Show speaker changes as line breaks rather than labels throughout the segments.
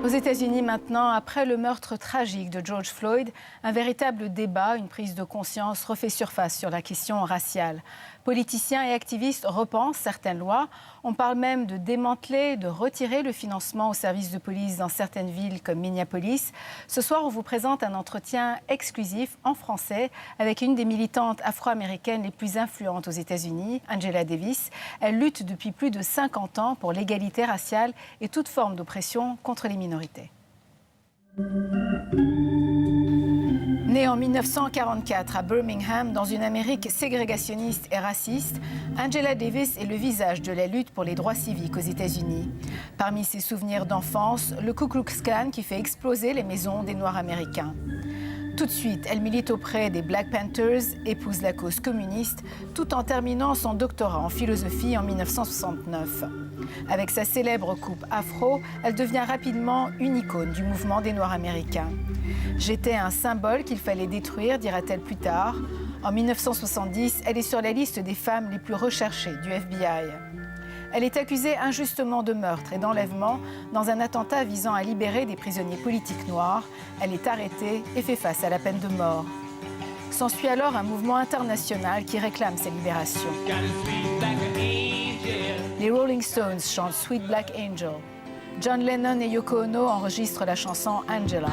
Aux États-Unis maintenant, après le meurtre tragique de George Floyd, un véritable débat, une prise de conscience refait surface sur la question raciale. Politiciens et activistes repensent certaines lois. On parle même de démanteler, de retirer le financement aux services de police dans certaines villes comme Minneapolis. Ce soir, on vous présente un entretien exclusif en français avec une des militantes afro-américaines les plus influentes aux États-Unis, Angela Davis. Elle lutte depuis plus de 50 ans pour l'égalité raciale et toute forme d'oppression contre les minorités. Née en 1944 à Birmingham, dans une Amérique ségrégationniste et raciste, Angela Davis est le visage de la lutte pour les droits civiques aux États-Unis. Parmi ses souvenirs d'enfance, le Ku Klux Klan qui fait exploser les maisons des Noirs américains. Tout de suite, elle milite auprès des Black Panthers, épouse la cause communiste, tout en terminant son doctorat en philosophie en 1969. Avec sa célèbre coupe afro, elle devient rapidement une icône du mouvement des Noirs américains. « J'étais un symbole qu'il fallait détruire », dira-t-elle plus tard. En 1970, elle est sur la liste des femmes les plus recherchées du FBI. Elle est accusée injustement de meurtre et d'enlèvement dans un attentat visant à libérer des prisonniers politiques noirs. Elle est arrêtée et fait face à la peine de mort. S'ensuit alors un mouvement international qui réclame sa libération. Les Rolling Stones chantent Sweet Black Angel. John Lennon et Yoko Ono enregistrent la chanson Angela.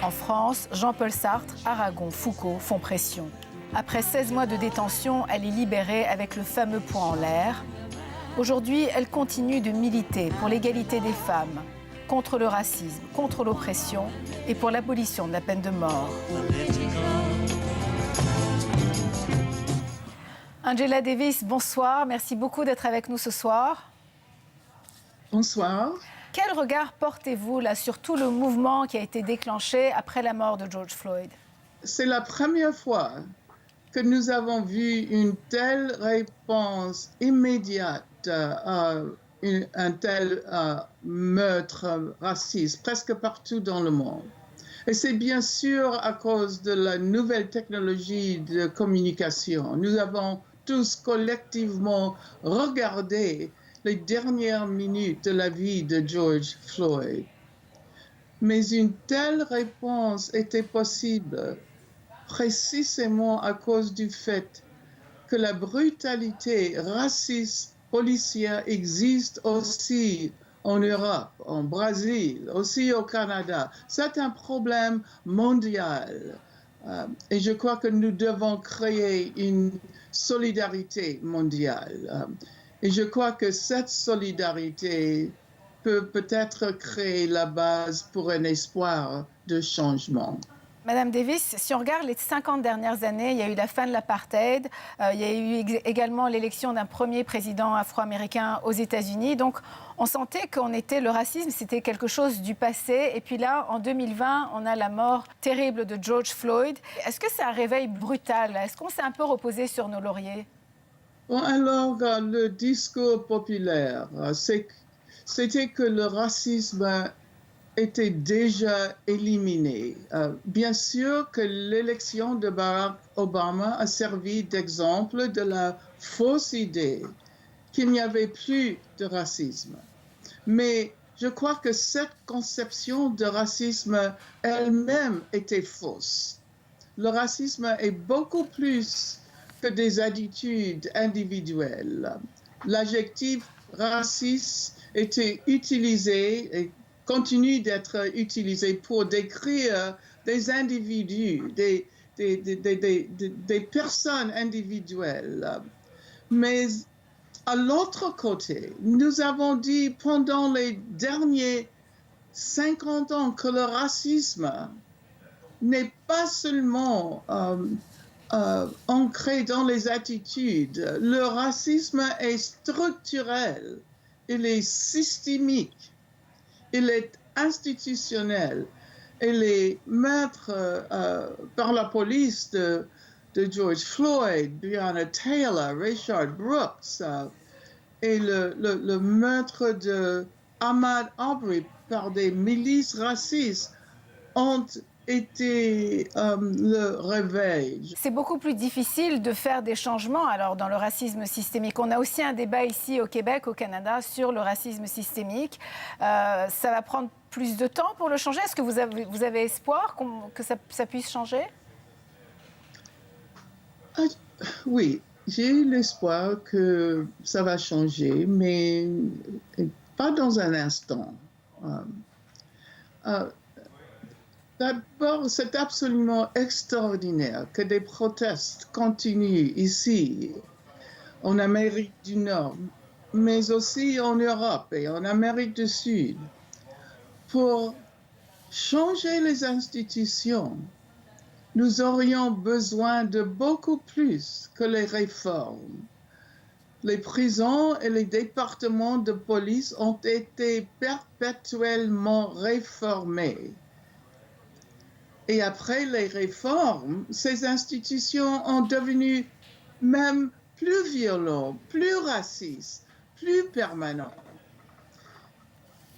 En France, Jean-Paul Sartre, Aragon, Foucault font pression. Après 16 mois de détention, elle est libérée avec le fameux poing en l'air. Aujourd'hui, elle continue de militer pour l'égalité des femmes, contre le racisme, contre l'oppression et pour l'abolition de la peine de mort. Angela Davis, bonsoir. Merci beaucoup d'être avec nous ce soir.
Bonsoir.
Quel regard portez-vous là sur tout le mouvement qui a été déclenché après la mort de George Floyd?
C'est la première fois que nous avons vu une telle réponse immédiate à un tel meurtre raciste presque partout dans le monde. Et c'est bien sûr à cause de la nouvelle technologie de communication. Nous avons tous collectivement regardé les dernières minutes de la vie de George Floyd. Mais une telle réponse était possible précisément à cause du fait que la brutalité raciste policière existe aussi en Europe, en Brésil, aussi au Canada. C'est un problème mondial. Et je crois que nous devons créer une solidarité mondiale. Et je crois que cette solidarité peut peut-être créer la base pour un espoir de changement.
Madame Davis, si on regarde les 50 dernières années, il y a eu la fin de l'apartheid, il y a eu également l'élection d'un premier président afro-américain aux États-Unis. Donc, on sentait le racisme, c'était quelque chose du passé. Et puis là, en 2020, on a la mort terrible de George Floyd. Est-ce que c'est un réveil brutal? Est-ce qu'on s'est un peu reposé sur nos lauriers?
Bon, alors, le discours populaire, c'était que le racisme était déjà éliminé. Bien sûr que l'élection de Barack Obama a servi d'exemple de la fausse idée qu'il n'y avait plus de racisme. Mais je crois que cette conception de racisme elle-même était fausse. Le racisme est beaucoup plus que des attitudes individuelles. L'adjectif raciste était utilisé et continue d'être utilisé pour décrire des individus, des personnes individuelles. Mais à l'autre côté, nous avons dit pendant les derniers 50 ans que le racisme n'est pas seulement ancré dans les attitudes. Le racisme est structurel, il est systémique. Il est institutionnel. Et les meurtres par la police de George Floyd, Breonna Taylor, Rayshard Brooks, et le meurtre de Ahmaud Arbery par des milices racistes ont été le réveil.
C'est beaucoup plus difficile de faire des changements alors dans le racisme systémique. On a aussi un débat ici au Québec, au Canada, sur le racisme systémique. Ça va prendre plus de temps pour le changer. Est-ce que vous avez espoir que ça puisse changer?
Oui, j'ai l'espoir que ça va changer, mais pas dans un instant. D'abord, c'est absolument extraordinaire que des protestes continuent ici, en Amérique du Nord, mais aussi en Europe et en Amérique du Sud, pour changer les institutions. Nous aurions besoin de beaucoup plus que les réformes. Les prisons et les départements de police ont été perpétuellement réformés. Et après les réformes, ces institutions ont devenu même plus violentes, plus racistes, plus permanentes.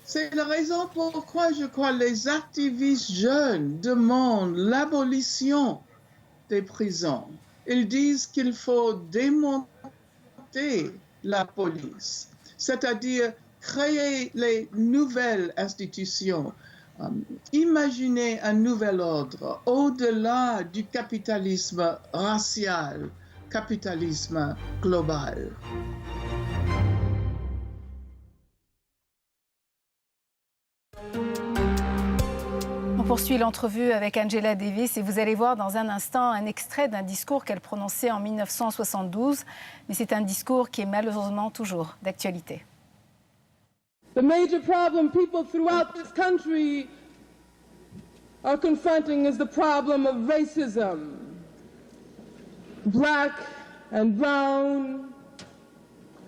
C'est la raison pourquoi je crois que les activistes jeunes demandent l'abolition des prisons. Ils disent qu'il faut démonter la police, c'est-à-dire créer les nouvelles institutions. Imaginer un nouvel ordre au-delà du capitalisme racial, capitalisme global.
On poursuit l'entrevue avec Angela Davis et vous allez voir dans un instant un extrait d'un discours qu'elle prononçait en 1972, mais c'est un discours qui est malheureusement toujours d'actualité.
The major problem people throughout this country are confronting is the problem of racism. Black and brown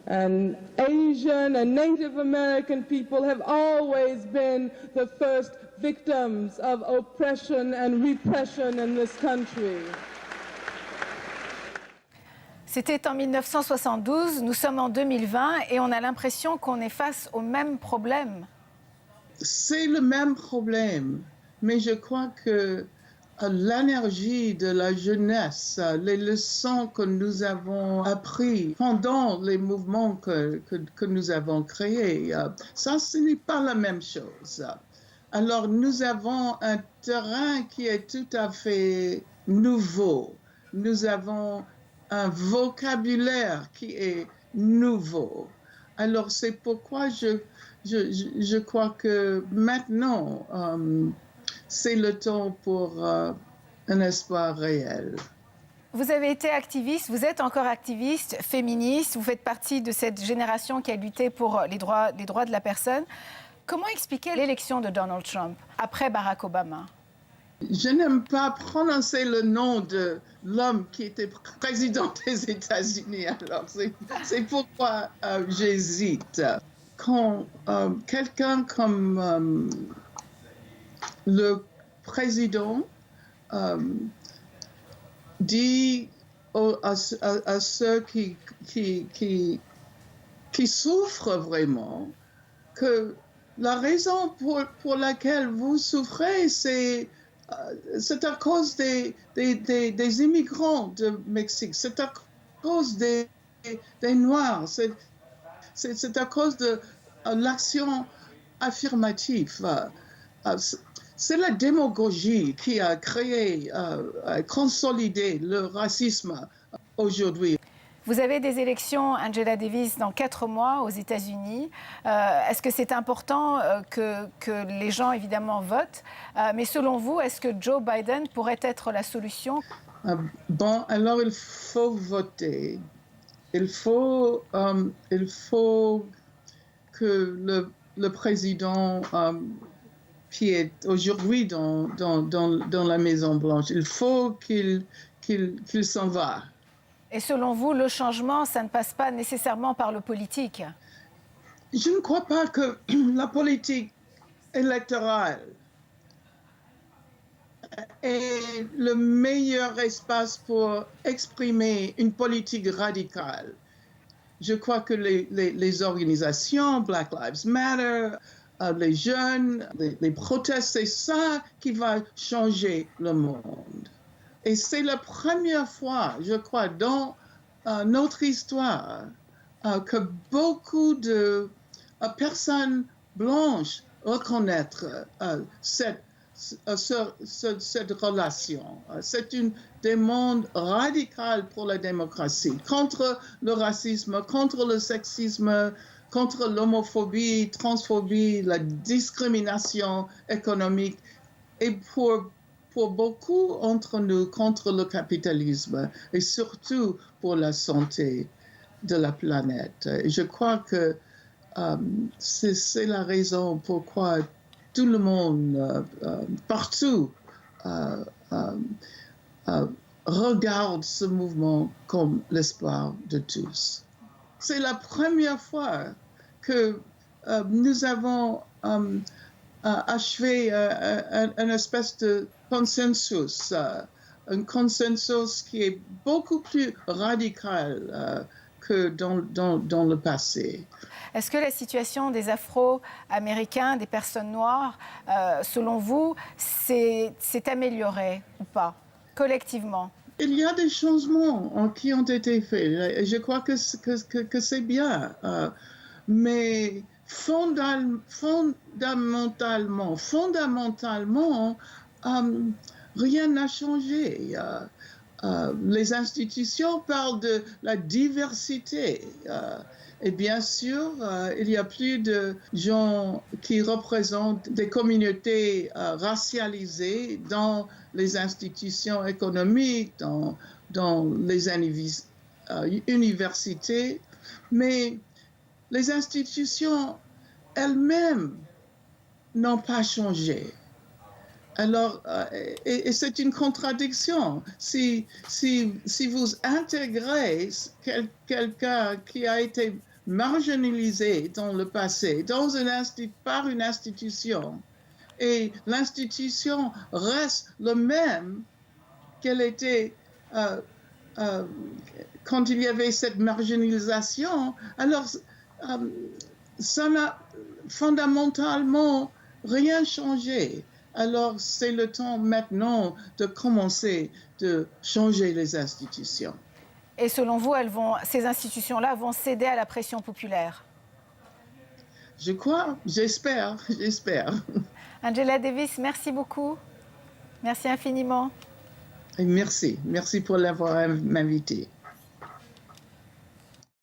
and Asian and Native American people have always been the first victims of oppression and repression in this country.
C'était en 1972, nous sommes en 2020 et on a l'impression qu'on est face au même problème.
C'est le même problème, mais je crois que l'énergie de la jeunesse, les leçons que nous avons apprises pendant les mouvements que nous avons créés, ça, ce n'est pas la même chose. Alors, nous avons un terrain qui est tout à fait nouveau. Nous avons un vocabulaire qui est nouveau. Alors, c'est pourquoi je crois que maintenant, c'est le temps pour un espoir réel.
Vous avez été activiste, vous êtes encore activiste, féministe, vous faites partie de cette génération qui a lutté pour les droits de la personne. Comment expliquer l'élection de Donald Trump après Barack Obama?
Je n'aime pas prononcer le nom de l'homme qui était président des États-Unis. Alors, c'est pourquoi j'hésite. Quand quelqu'un comme le président dit à ceux qui souffrent vraiment que la raison pour laquelle vous souffrez, c'est à cause des immigrants de Mexique, c'est à cause des Noirs, c'est à cause de l'action affirmative. C'est la démagogie qui a créé, consolidé le racisme aujourd'hui.
Vous avez des élections, Angela Davis, dans 4 mois aux États-Unis. Est-ce que c'est important que les gens, évidemment, votent? Mais selon vous, est-ce que Joe Biden pourrait être la solution?
Bon, alors il faut voter. Il faut que le président qui est aujourd'hui dans la Maison-Blanche, il faut qu'il s'en va.
Et selon vous, le changement, ça ne passe pas nécessairement par le politique?
Je ne crois pas que la politique électorale est le meilleur espace pour exprimer une politique radicale. Je crois que les organisations, Black Lives Matter, les jeunes, les protestes, c'est ça qui va changer le monde. Et c'est la première fois, je crois, dans notre histoire, que beaucoup de personnes blanches reconnaissent cette relation. C'est une demande radicale pour la démocratie, contre le racisme, contre le sexisme, contre l'homophobie, transphobie, la discrimination économique et pour beaucoup d'entre nous contre le capitalisme et surtout pour la santé de la planète. Et je crois que c'est la raison pourquoi tout le monde, partout, regarde ce mouvement comme l'espoir de tous. C'est la première fois que nous avons achevé une espèce de consensus, un consensus qui est beaucoup plus radical que dans le passé.
Est-ce que la situation des Afro-Américains, des personnes noires, selon vous, s'est améliorée ou pas, collectivement?
Il y a des changements qui ont été faits et je crois que c'est bien. Mais fondamentalement, rien n'a changé. Les institutions parlent de la diversité. Et bien sûr, il y a plus de gens qui représentent des communautés racialisées dans les institutions économiques, dans les universités. Mais les institutions elles-mêmes n'ont pas changé. Alors, et c'est une contradiction. Si vous intégrez quelqu'un qui a été marginalisé dans le passé, par une institution, et l'institution reste le même qu'elle était quand il y avait cette marginalisation, alors ça n'a fondamentalement rien changé. Alors, c'est le temps maintenant de commencer de changer les institutions.
Et selon vous, ces institutions-là vont céder à la pression populaire?
Je crois, j'espère.
Angela Davis, merci beaucoup. Merci infiniment.
Et merci pour l'avoir invité.